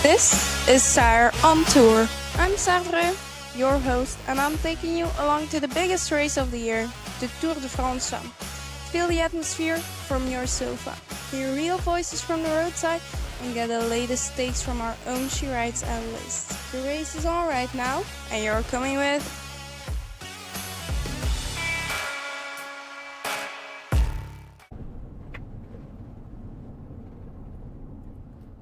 This is Saar On Tour. I'm Saar, your host, and I'm taking you along to the biggest race of the year, the Tour de France. Feel the atmosphere from your sofa, hear real voices from the roadside, and get the latest takes from our own She Rides analysts. The race is on right now, and you're coming with...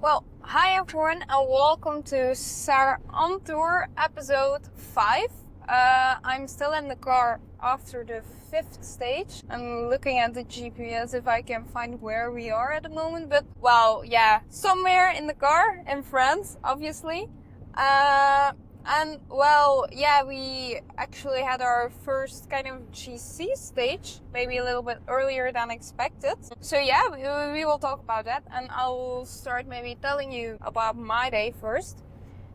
Well, hi everyone and welcome to Saar On Tour episode 5. I'm still in the car after the 5th stage. I'm looking at the GPS if I can find where we are at the moment. But, well, yeah, somewhere in the car in France, obviously. And, well, yeah, we actually had our first kind of GC stage, maybe a little bit earlier than expected. So, yeah, we will talk about that. And I'll start maybe telling you about my day first.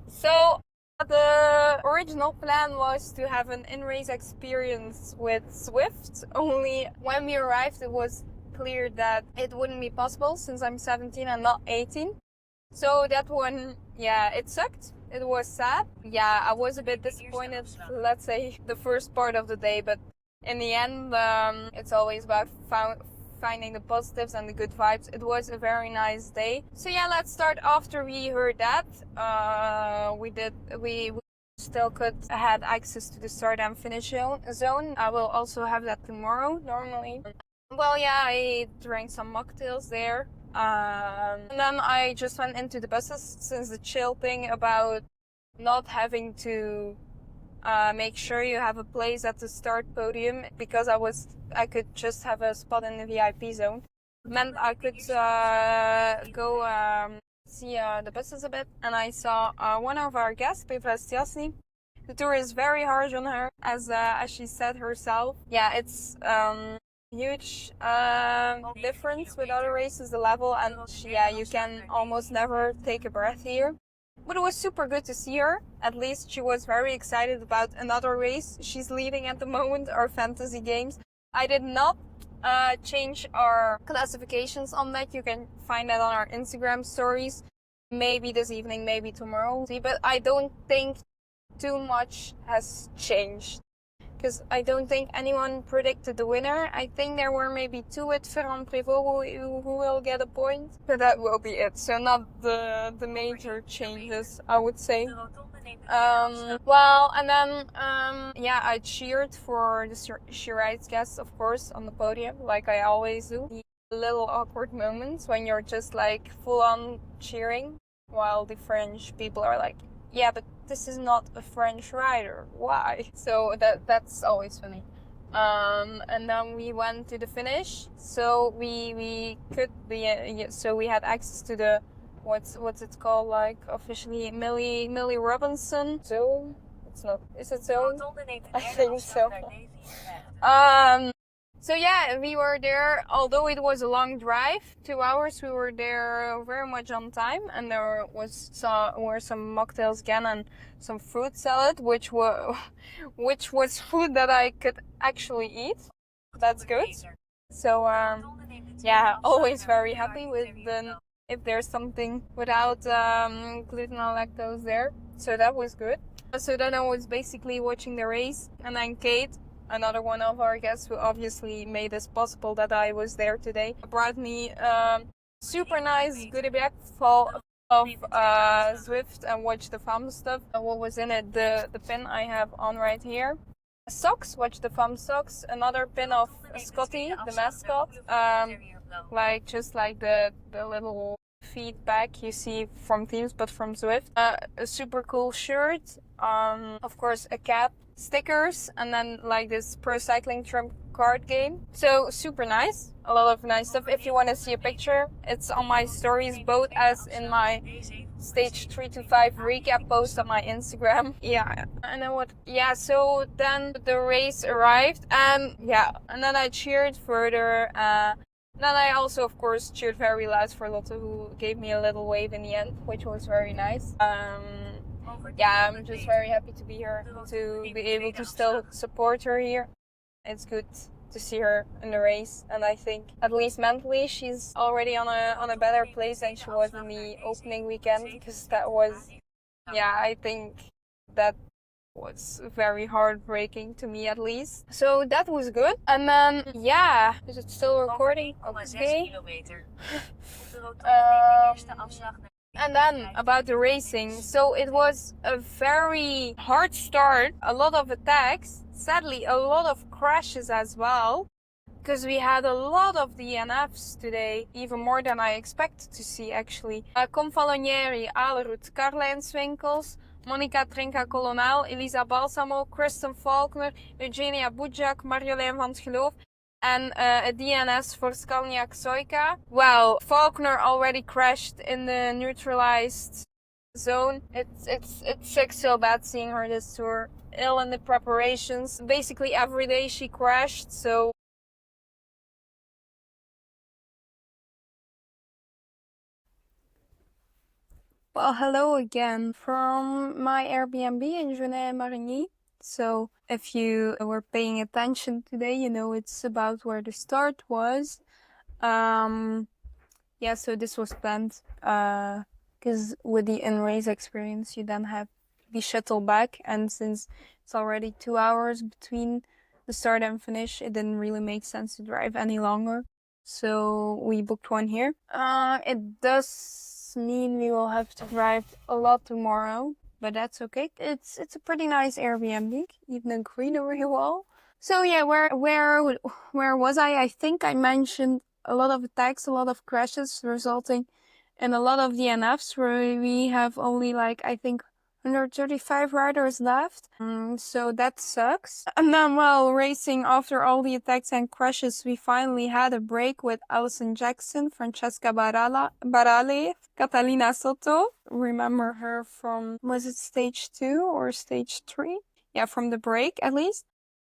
So, the original plan was to have an in-race experience with Zwift. Only when we arrived, it was clear that it wouldn't be possible since I'm 17 and not 18. So that one, yeah, it sucked. It was sad. Yeah, I was a bit disappointed, let's say, the first part of the day. But in the end, it's always about finding the positives and the good vibes. It was a very nice day. So yeah, let's start after we heard that. We still had access to the start and finish zone. I will also have that tomorrow, normally. Well, yeah, I drank some mocktails there. And then I just went into the buses, since the chill thing about not having to make sure you have a place at the start podium, because I could just have a spot in the VIP zone. It meant I could go see the buses a bit, and I saw one of our guests, Petra Stiasny. The tour is very harsh on her, as she said herself. Yeah, it's huge difference with other races, the level, and yeah, you can almost never take a breath here. But it was super good to see her. At least she was very excited about another race she's leading at the moment, our fantasy games. I did not change our classifications on that. You can find that on our Instagram stories. Maybe this evening, maybe tomorrow. But I don't think too much has changed, because I don't think anyone predicted the winner. I think there were maybe 2 with Ferrand Prévot who will get a point, but that will be it. So not the major changes, I would say. Well, and then yeah, I cheered for the She Rides guests, of course, on the podium, like I always do. The little awkward moments when you're just like full on cheering, while the French people are like, yeah, but this is not a French rider. Why? So that's always funny. And then we went to the finish. So we could be. So we had access to the what's it called, like officially, Millie Robinson zone. It's not. Is it zone? I think so. So yeah, we were there, although it was a long drive, 2 hours, we were there very much on time, and there were some mocktails again and some fruit salad, which was food that I could actually eat. That's good. So yeah, always very happy with if there's something without gluten or lactose there. So that was good. So then I was basically watching the race, and then Kate, another one of our guests who obviously made this possible that I was there today, brought me super nice goodie bag full of Zwift and Watch the Fam stuff. What was in it? The pin I have on right here. Socks, Watch the Fam socks. Another pin of Scotty, the mascot. Like just like the little feedback you see from teams, but from Zwift. A super cool shirt. Of course, a cap. Stickers, and then like this pro cycling trump card game. So super nice, a lot of nice stuff. If you want to see a picture, it's on my stories, both as in my stage 3 to 5 recap post on my Instagram. Yeah, I know what. Yeah, so then the race arrived, and yeah, and then I cheered further. Then I also, of course, cheered very loud for Lotte, who gave me a little wave in the end, which was very nice. Yeah, I'm just very happy to be here, to be able to still support her here. It's good to see her in the race. And I think at least mentally she's already on a better place than she was in the opening weekend, because that was, yeah, I think that was very heartbreaking to me, at least. So that was good. And then, yeah, is it still recording? Okay. And then about the racing, so it was a very hard start, a lot of attacks, sadly a lot of crashes as well, because we had a lot of DNFs today, even more than I expected to see actually. Confalonieri, Alerud, Carlijn Swinkels, Monica Trinka Colonel, Elisa Balsamo, Kristen Faulkner, Eugenia Bujak, Marjolein van 't Geloof, and a DNS for Skalniak Soika. Well, Faulkner already crashed in the neutralized zone. It sucks so bad seeing her this tour. Ill in the preparations. Basically every day she crashed, so well, hello again from my Airbnb in Genève-Marigny. So if you were paying attention today, you know it's about where the start was. Yeah, so this was planned because with the in-race experience, you then have the shuttle back, and since it's already 2 hours between the start and finish, it didn't really make sense to drive any longer. So we booked one here. It does mean we will have to drive a lot tomorrow, but that's okay. It's a pretty nice Airbnb, even a greenery wall. So yeah, where was I? I think I mentioned a lot of attacks, a lot of crashes, resulting in a lot of DNFs, where we have only like I think 135 riders left. So that sucks. And then while racing, after all the attacks and crashes, we finally had a break with Alison Jackson, Francesca Barale, Catalina Soto. Remember her from, was it stage 2 or stage 3? Yeah, from the break at least.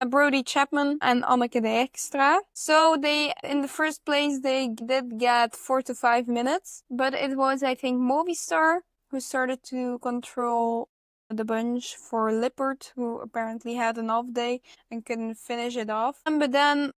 Brody Chapman and Anneke de Extra. So they, in the first place, they did get 4 to 5 minutes, but it was, I think, Movistar who started to control the bunch for Lippert, who apparently had an off day and couldn't finish it off. But then,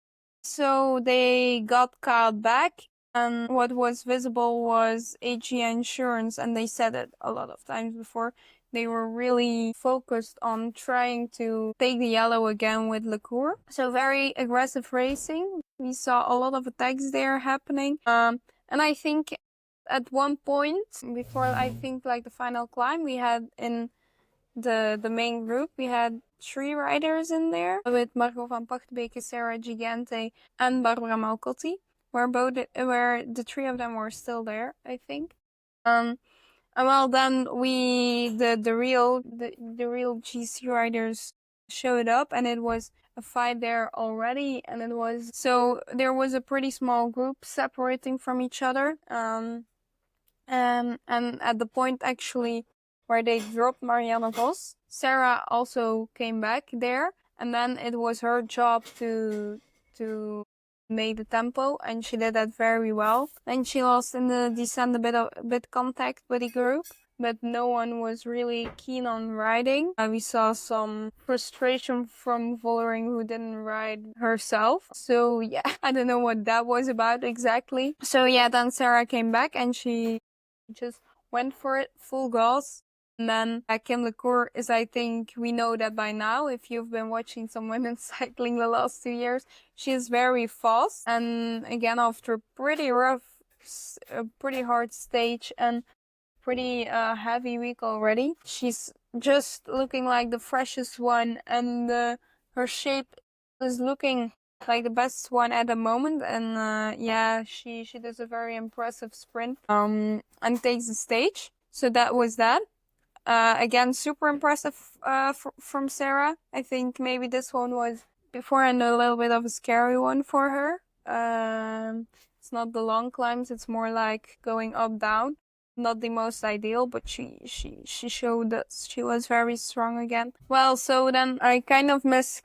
so they got called back, and what was visible was AG Insurance, and they said it a lot of times before. They were really focused on trying to take the yellow again with Lecour. So very aggressive racing. We saw a lot of attacks there happening. And I think at one point, before I think like the final climb, we had in the main group, we had 3 riders in there with Margot van Pachtbeke, Sarah Gigante, and Barbara Malcotti, where the 3 of them were still there, I think. And well, then the real GC riders showed up, and it was a fight there already, and there was a pretty small group separating from each other. And at the point actually where they dropped Marianne Vos, Sarah also came back there, and then it was her job to make the tempo, and she did that very well. Then she lost in the descent a bit contact with the group, but no one was really keen on riding. We saw some frustration from Vollering, who didn't ride herself. So yeah, I don't know what that was about exactly. So yeah, then Sarah came back and she just went for it full gas. And then Kim Lecour is, I think, we know that by now, if you've been watching some women cycling the last 2 years, she is very fast. And again, after pretty hard stage and pretty heavy week already, she's just looking like the freshest one, and her shape is looking like the best one at the moment. And yeah, she does a very impressive sprint and takes the stage. So that was that. Again, super impressive from Sarah. I think maybe this one was beforehand a little bit of a scary one for her. It's not the long climbs, it's more like going up down. Not the most ideal, but she showed that she was very strong again. Well, so then I kind of missed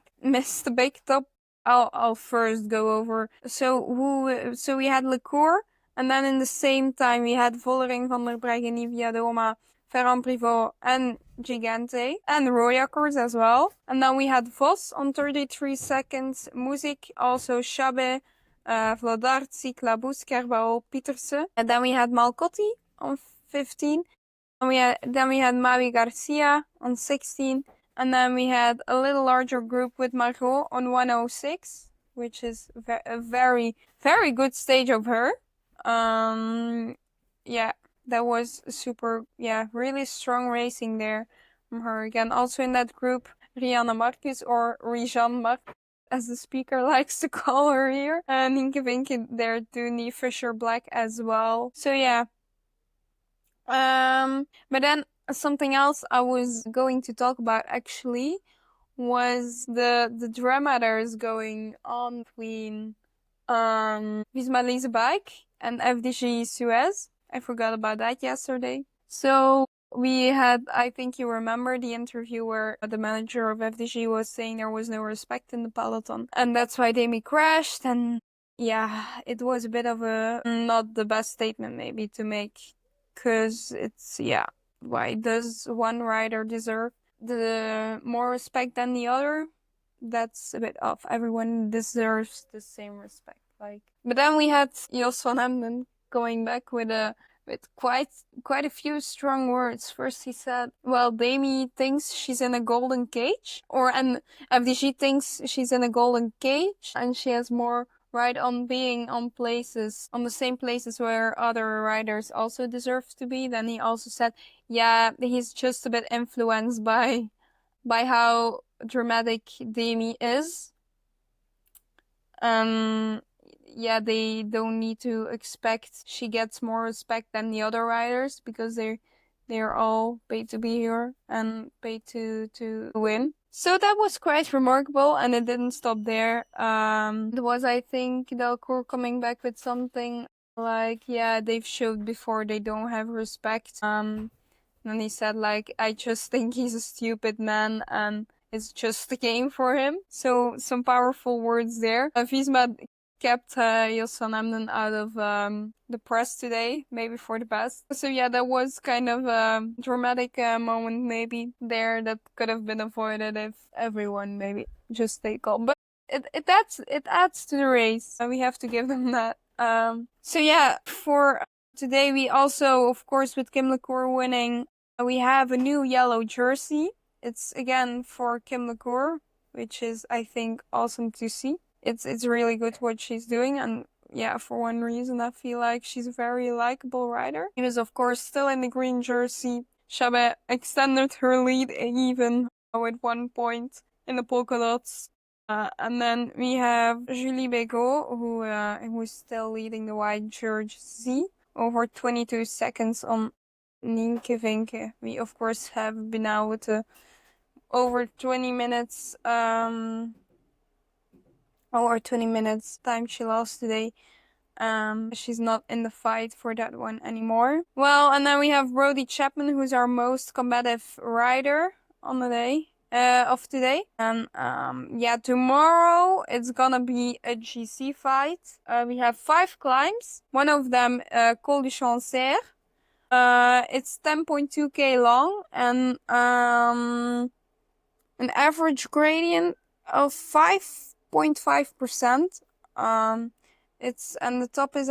the big top. I'll first go over. So we had Lecour, and then in the same time we had Vollering, Van der Breggen, Nivia Doma, Ferrand Privot, and Gigante, and Royakkers as well. And then we had Vos on 33 seconds, Muzik, also Shabe, Vlodarci, Klabus, Kerbao, Pieterse. And then we had Malcotti on 15. And then we had Mavi Garcia on 16. And then we had a little larger group with Margot on 106, which is a very, very good stage of her. Yeah, that was super, really strong racing there from her again. Also in that group, Rihanna Marcus, or Rijan Marcus, as the speaker likes to call her here. And Nienke Vinke there, Dooney Fisher Black as well. So yeah. But then something else I was going to talk about actually was the drama there is going on between Visma Leasebike and FDG Suez. I forgot about that yesterday. So we had, I think you remember the interview where the manager of FDG was saying there was no respect in the peloton. And that's why Demi crashed. And yeah, it was a bit of a not the best statement maybe to make. Because it's, yeah, why does one rider deserve the more respect than the other? That's a bit off. Everyone deserves the same respect. But then we had Jos van Emden going back with quite a few strong words. First he said, well, Demi thinks she's in a golden cage, and FDG thinks she's in a golden cage, and she has more right on being on the same places where other riders also deserve to be. Then he also said, yeah, he's just a bit influenced by how dramatic Demi is. Yeah, they don't need to expect she gets more respect than the other riders because they're all paid to be here and paid to win. So that was quite remarkable, and it didn't stop there. It was, I think, Delcourt coming back with something like, yeah, they've showed before they don't have respect. And he said, like, I just think he's a stupid man and it's just a game for him. So some powerful words there. Visma kept Jos van Emden out of the press today, maybe for the best. So yeah, that was kind of a dramatic moment maybe there that could have been avoided if everyone maybe just stayed calm. But it adds to the race. We have to give them that. So yeah, for today we also, of course, with Kim LaCour winning, we have a new yellow jersey. It's again for Kim LaCour, which is, I think, awesome to see. It's really good what she's doing, and yeah, for one reason, I feel like she's a very likable rider. It is, of course, still in the green jersey. Chabet extended her lead even with 1 point in the polka dots. And then we have Julie Begaud, who's still leading the white jersey over 22 seconds on Nienke Vinke. We, of course, have been out over 20 minutes time she lost today. She's not in the fight for that one anymore. Well, and then we have Brody Chapman, who's our most combative rider on the day of today. And yeah, tomorrow it's gonna be a GC fight. We have 5 climbs. One of them, Col du Chancer. It's 10.2k long and an average gradient of 5.5%. And the top is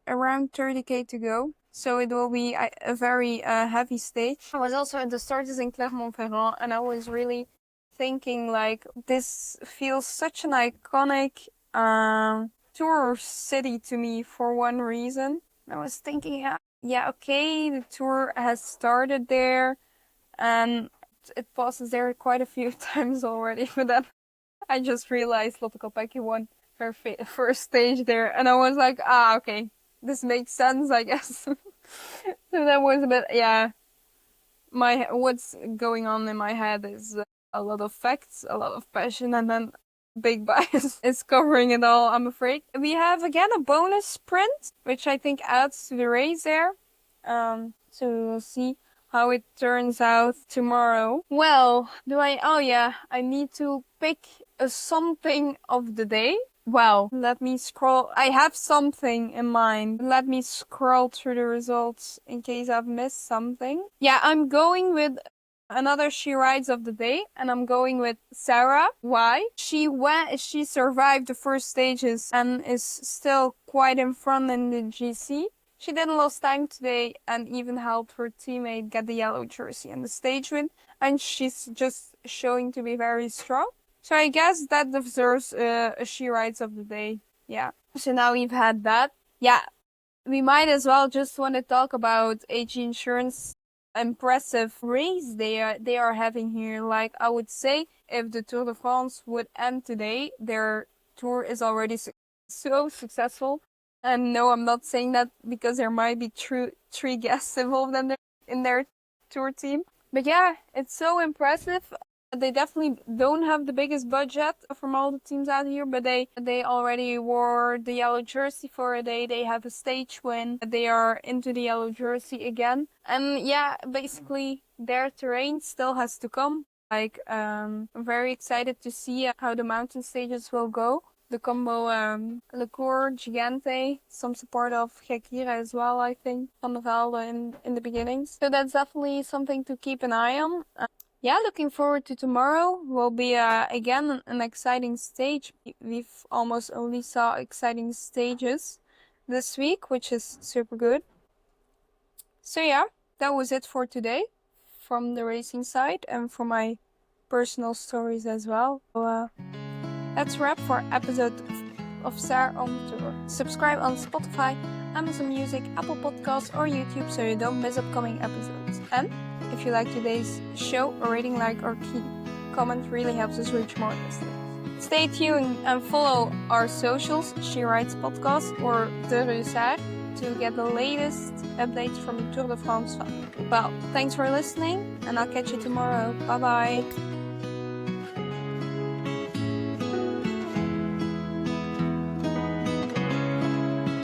around 30k to go. So it will be a very heavy stage. I was also at the starters in Clermont-Ferrand, and I was really thinking, like, this feels such an iconic tour city to me for one reason. I was thinking, yeah, okay, the tour has started there, and it passes there quite a few times already, but then I just realized Lotte Kopecky won her first stage there, and I was like, okay, this makes sense, I guess. So that was a bit, yeah, what's going on in my head is a lot of facts, a lot of passion, and then big bias is covering it all, I'm afraid. We have again a bonus sprint, which I think adds to the race there. So we will see how it turns out tomorrow. Well, oh yeah, I need to pick a something of the day. Well, let me scroll. I have something in mind. Let me scroll through the results in case I've missed something. Yeah, I'm going with Another she rides of the day, and I'm going with Sarah. Why? She survived the first stages and is still quite in front in the GC. She didn't lose time today and even helped her teammate get the yellow jersey and the stage win, and she's just showing to be very strong. So I guess that deserves a she rides of the day. Yeah. So now we've had that. Yeah, we might as well just want to talk about AG Insurance impressive race they are having here. Like, I would say if the Tour de France would end today, their tour is already so successful. And no, I'm not saying that because there might be three guests involved in their tour team. But yeah, it's so impressive. They definitely don't have the biggest budget from all the teams out here, but they already wore the yellow jersey for a day. They have a stage win. They are into the yellow jersey again. And yeah, basically their terrain still has to come. Like, I'm very excited to see how the mountain stages will go. The combo Le Cour, Gigante, some support of Gekira as well, I think, Van der Velde in the beginnings. So that's definitely something to keep an eye on. Yeah, looking forward to tomorrow. Will be again an exciting stage. We've almost only saw exciting stages this week, which is super good. So yeah, that was it for today from the racing side and for my personal stories as well. So that's wrap for episode of Saar On Tour. Subscribe on Spotify, Amazon Music, Apple Podcasts or YouTube so you don't miss upcoming episodes. And if you like today's show, a rating, like or key comment really helps us reach more listeners. Stay tuned and follow our socials, She Rides Podcast or De Saar, to get the latest updates from the Tour de France. Well, thanks for listening and I'll catch you tomorrow. Bye bye.